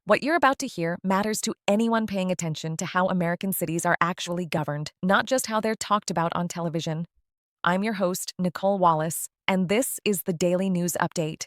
What you're about to hear matters to anyone paying attention to how American cities are actually governed, not just how they're talked about on television. I'm your host, Nicolle Wallace, and this is the Daily News Update.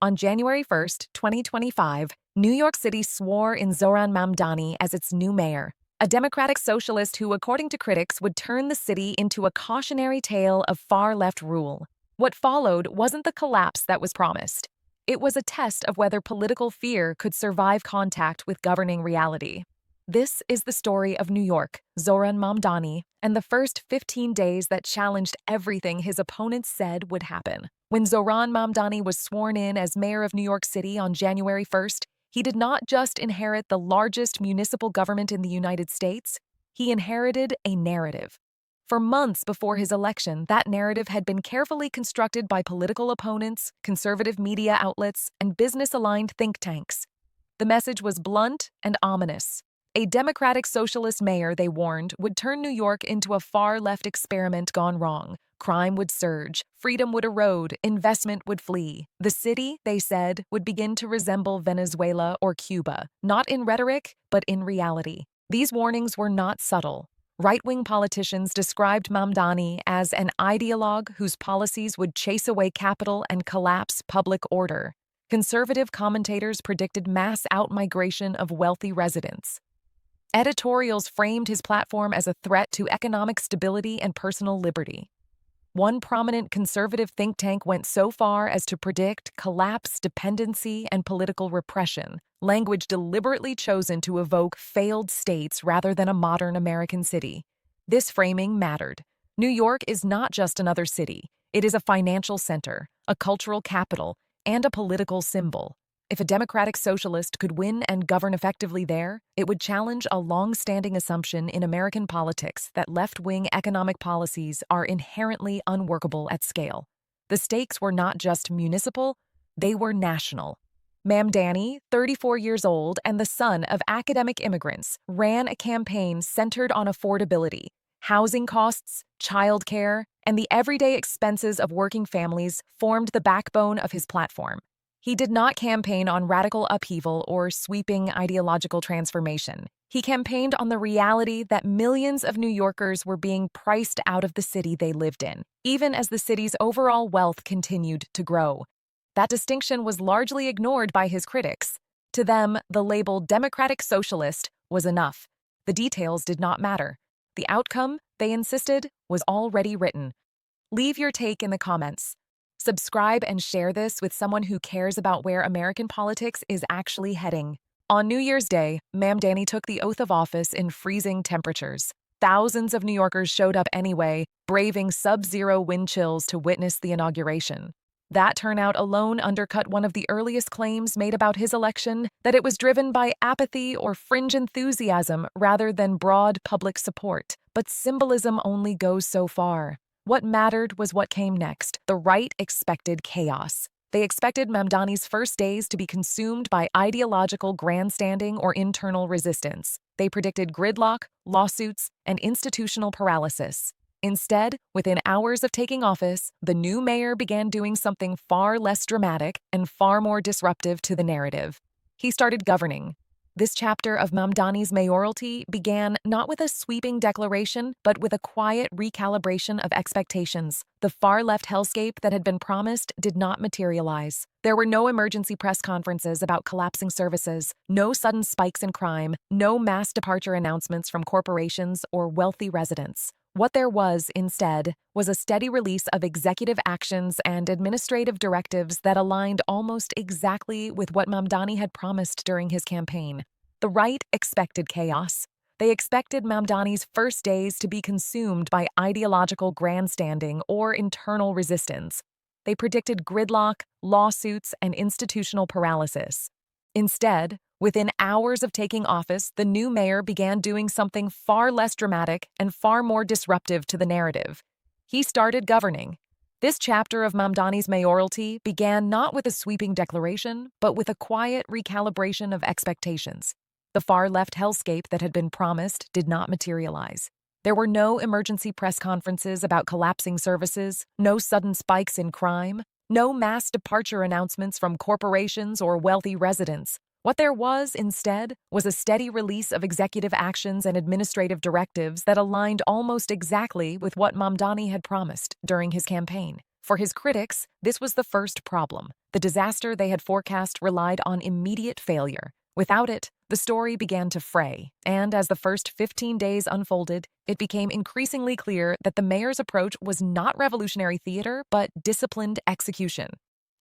On January 1st, 2025, New York City swore in Zohran Mamdani as its new mayor, a democratic socialist who, according to critics, would turn the city into a cautionary tale of far-left rule. What followed wasn't the collapse that was promised. It was a test of whether political fear could survive contact with governing reality. This is the story of New York, Zohran Mamdani, and the first 15 days that challenged everything his opponents said would happen. When Zohran Mamdani was sworn in as mayor of New York City on January 1st, he did not just inherit the largest municipal government in the United States, he inherited a narrative. For months before his election, that narrative had been carefully constructed by political opponents, conservative media outlets, and business-aligned think tanks. The message was blunt and ominous. A democratic socialist mayor, they warned, would turn New York into a far-left experiment gone wrong. Crime would surge, freedom would erode, investment would flee. The city, they said, would begin to resemble Venezuela or Cuba, not in rhetoric, but in reality. These warnings were not subtle. Right-wing politicians described Mamdani as an ideologue whose policies would chase away capital and collapse public order. Conservative commentators predicted mass outmigration of wealthy residents. Editorials framed his platform as a threat to economic stability and personal liberty. One prominent conservative think tank went so far as to predict collapse, dependency, and political repression, language deliberately chosen to evoke failed states rather than a modern American city. This framing mattered. New York is not just another city. It is a financial center, a cultural capital, and a political symbol. If a democratic socialist could win and govern effectively there, it would challenge a long-standing assumption in American politics that left-wing economic policies are inherently unworkable at scale. The stakes were not just municipal, they were national. Mamdani, 34 years old and the son of academic immigrants, ran a campaign centered on affordability. Housing costs, childcare, and the everyday expenses of working families formed the backbone of his platform. He did not campaign on radical upheaval or sweeping ideological transformation. He campaigned on the reality that millions of New Yorkers were being priced out of the city they lived in, even as the city's overall wealth continued to grow. That distinction was largely ignored by his critics. To them, the label Democratic Socialist was enough. The details did not matter. The outcome, they insisted, was already written. Leave your take in the comments. Subscribe and share this with someone who cares about where American politics is actually heading. On New Year's Day, Mamdani took the oath of office in freezing temperatures. Thousands of New Yorkers showed up anyway, braving sub-zero wind chills to witness the inauguration. That turnout alone undercut one of the earliest claims made about his election, that it was driven by apathy or fringe enthusiasm rather than broad public support. But symbolism only goes so far. What mattered was what came next. The right expected chaos. They expected Mamdani's first days to be consumed by ideological grandstanding or internal resistance. They predicted gridlock, lawsuits, and institutional paralysis. Instead, within hours of taking office, the new mayor began doing something far less dramatic and far more disruptive to the narrative. He started governing. This chapter of Mamdani's mayoralty began not with a sweeping declaration, but with a quiet recalibration of expectations. The far-left hellscape that had been promised did not materialize. There were no emergency press conferences about collapsing services, no sudden spikes in crime, no mass departure announcements from corporations or wealthy residents. What there was, instead, was a steady release of executive actions and administrative directives that aligned almost exactly with what Mamdani had promised during his campaign. The right expected chaos. They expected Mamdani's first days to be consumed by ideological grandstanding or internal resistance. They predicted gridlock, lawsuits, and institutional paralysis. Instead, within hours of taking office, the new mayor began doing something far less dramatic and far more disruptive to the narrative. He started governing. This chapter of Mamdani's mayoralty began not with a sweeping declaration, but with a quiet recalibration of expectations. The far-left hellscape that had been promised did not materialize. There were no emergency press conferences about collapsing services, no sudden spikes in crime, no mass departure announcements from corporations or wealthy residents. What there was, instead, was a steady release of executive actions and administrative directives that aligned almost exactly with what Mamdani had promised during his campaign. For his critics, this was the first problem. The disaster they had forecast relied on immediate failure. Without it, the story began to fray, and as the first 15 days unfolded, it became increasingly clear that the mayor's approach was not revolutionary theater, but disciplined execution.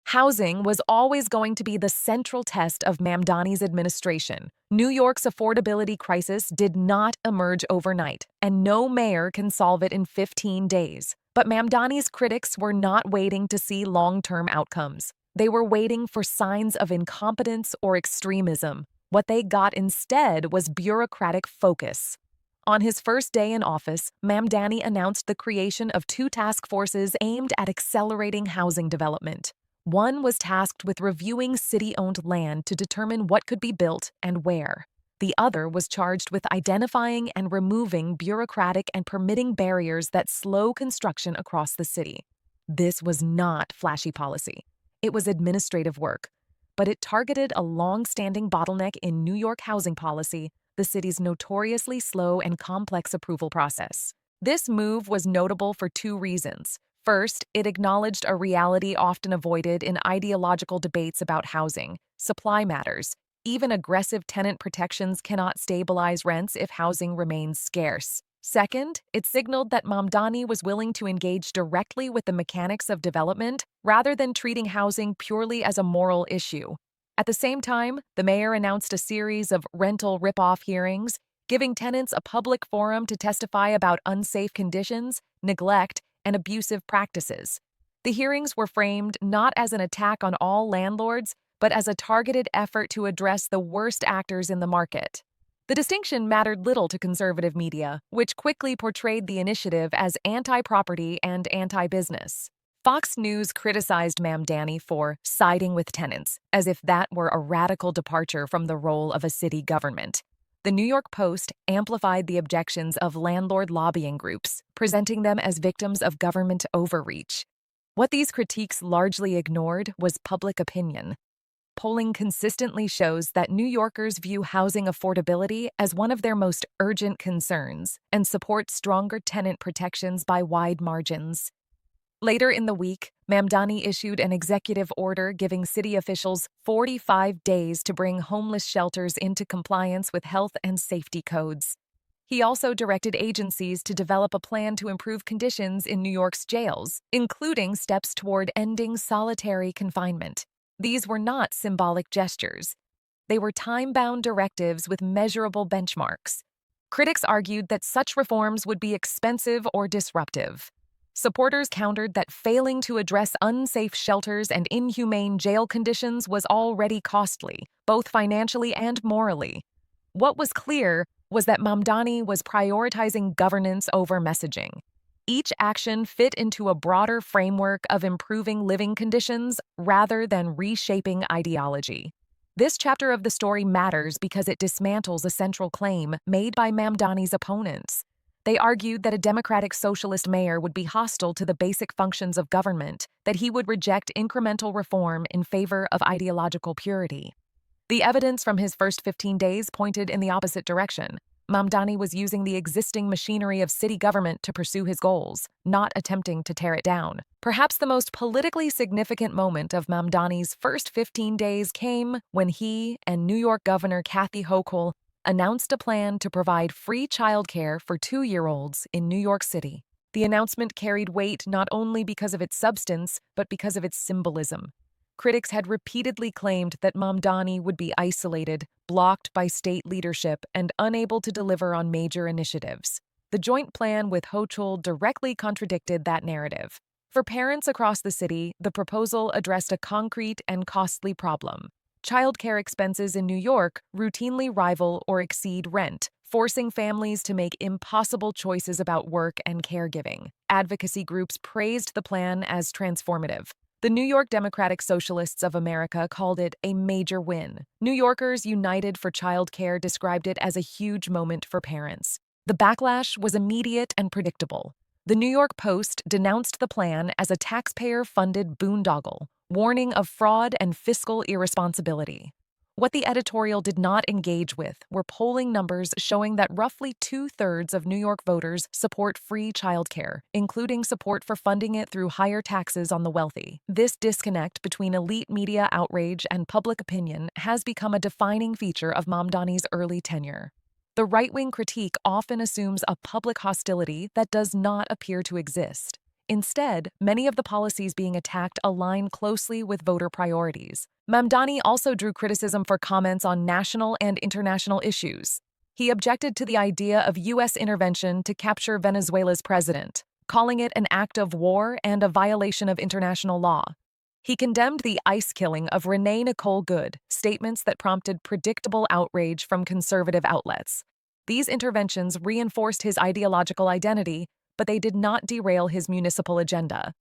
Housing was always going to be the central test of Mamdani's administration. New York's affordability crisis did not emerge overnight, and no mayor can solve it in 15 days. But Mamdani's critics were not waiting to see long-term outcomes. They were waiting for signs of incompetence or extremism. What they got instead was bureaucratic focus. On his first day in office, Mamdani announced the creation of 2 task forces aimed at accelerating housing development. One was tasked with reviewing city-owned land to determine what could be built and where. The other was charged with identifying and removing bureaucratic and permitting barriers that slow construction across the city. This was not flashy policy. It was administrative work, but it targeted a long-standing bottleneck in New York housing policy, the city's notoriously slow and complex approval process. This move was notable for 2 reasons. First, it acknowledged a reality often avoided in ideological debates about housing: supply matters. Even aggressive tenant protections cannot stabilize rents if housing remains scarce. Second, it signaled that Mamdani was willing to engage directly with the mechanics of development rather than treating housing purely as a moral issue. At the same time, the mayor announced a series of rental rip-off hearings, giving tenants a public forum to testify about unsafe conditions, neglect, and abusive practices. The hearings were framed not as an attack on all landlords, but as a targeted effort to address the worst actors in the market. The distinction mattered little to conservative media, which quickly portrayed the initiative as anti-property and anti-business. Fox News criticized Mamdani for siding with tenants, as if that were a radical departure from the role of a city government. The New York Post amplified the objections of landlord lobbying groups, presenting them as victims of government overreach. What these critiques largely ignored was public opinion. Polling consistently shows that New Yorkers view housing affordability as one of their most urgent concerns and support stronger tenant protections by wide margins. Later in the week, Mamdani issued an executive order giving city officials 45 days to bring homeless shelters into compliance with health and safety codes. He also directed agencies to develop a plan to improve conditions in New York's jails, including steps toward ending solitary confinement. These were not symbolic gestures. They were time-bound directives with measurable benchmarks. Critics argued that such reforms would be expensive or disruptive. Supporters countered that failing to address unsafe shelters and inhumane jail conditions was already costly, both financially and morally. What was clear was that Mamdani was prioritizing governance over messaging. Each action fit into a broader framework of improving living conditions rather than reshaping ideology. This chapter of the story matters because it dismantles a central claim made by Mamdani's opponents. They argued that a democratic socialist mayor would be hostile to the basic functions of government, that he would reject incremental reform in favor of ideological purity. The evidence from his first 15 days pointed in the opposite direction. Mamdani was using the existing machinery of city government to pursue his goals, not attempting to tear it down. Perhaps the most politically significant moment of Mamdani's first 15 days came when he and New York Governor Kathy Hochul announced a plan to provide free childcare for 2-year-olds in New York City. The announcement carried weight not only because of its substance, but because of its symbolism. Critics had repeatedly claimed that Mamdani would be isolated, blocked by state leadership, and unable to deliver on major initiatives. The joint plan with Hochul directly contradicted that narrative. For parents across the city, the proposal addressed a concrete and costly problem. Childcare expenses in New York routinely rival or exceed rent, forcing families to make impossible choices about work and caregiving. Advocacy groups praised the plan as transformative. The New York Democratic Socialists of America called it a major win. New Yorkers United for Childcare described it as a huge moment for parents. The backlash was immediate and predictable. The New York Post denounced the plan as a taxpayer-funded boondoggle, warning of fraud and fiscal irresponsibility. What the editorial did not engage with were polling numbers showing that roughly 2/3 of New York voters support free childcare, including support for funding it through higher taxes on the wealthy. This disconnect between elite media outrage and public opinion has become a defining feature of Mamdani's early tenure. The right-wing critique often assumes a public hostility that does not appear to exist. Instead, many of the policies being attacked align closely with voter priorities. Mamdani also drew criticism for comments on national and international issues. He objected to the idea of U.S. intervention to capture Venezuela's president, calling it an act of war and a violation of international law. He condemned the ICE killing of Nicolle Wallace, statements that prompted predictable outrage from conservative outlets. These interventions reinforced his ideological identity, but they did not derail his municipal agenda.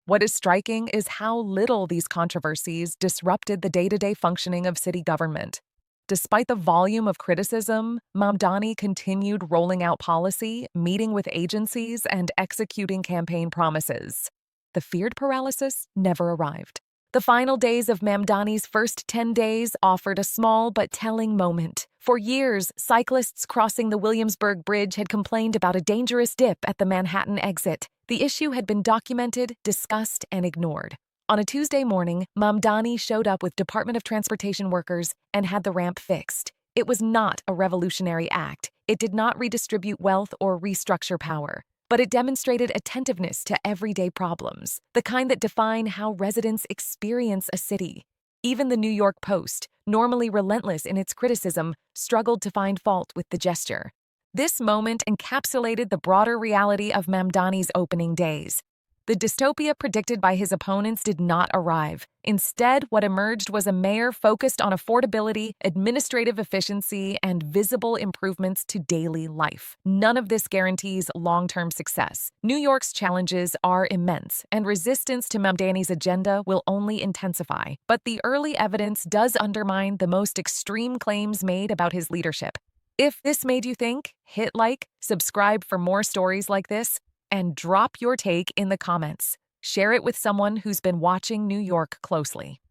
What is striking is how little these controversies disrupted the day-to-day functioning of city government. Despite the volume of criticism, Mamdani continued rolling out policy, meeting with agencies, and executing campaign promises. The feared paralysis never arrived. The final days of Mamdani's first 10 days offered a small but telling moment. For years, cyclists crossing the Williamsburg Bridge had complained about a dangerous dip at the Manhattan exit. The issue had been documented, discussed, and ignored. On a Tuesday morning, Mamdani showed up with Department of Transportation workers and had the ramp fixed. It was not a revolutionary act. It did not redistribute wealth or restructure power. But it demonstrated attentiveness to everyday problems, the kind that define how residents experience a city. Even the New York Post, normally relentless in its criticism, struggled to find fault with the gesture. This moment encapsulated the broader reality of Mamdani's opening days. The dystopia predicted by his opponents did not arrive. Instead, what emerged was a mayor focused on affordability, administrative efficiency, and visible improvements to daily life. None of this guarantees long-term success. New York's challenges are immense, and resistance to Mamdani's agenda will only intensify. But the early evidence does undermine the most extreme claims made about his leadership. If this made you think, hit like, subscribe for more stories like this, and drop your take in the comments. Share it with someone who's been watching New York closely.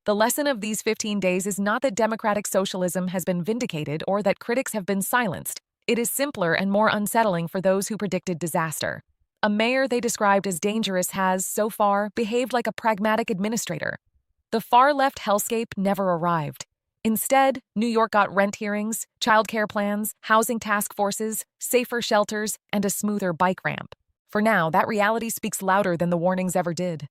The lesson of these 15 days is not that democratic socialism has been vindicated or that critics have been silenced. It is simpler and more unsettling for those who predicted disaster. A mayor they described as dangerous has, so far, behaved like a pragmatic administrator. The far-left hellscape never arrived. Instead, New York got rent hearings, childcare plans, housing task forces, safer shelters, and a smoother bike ramp. For now, that reality speaks louder than the warnings ever did.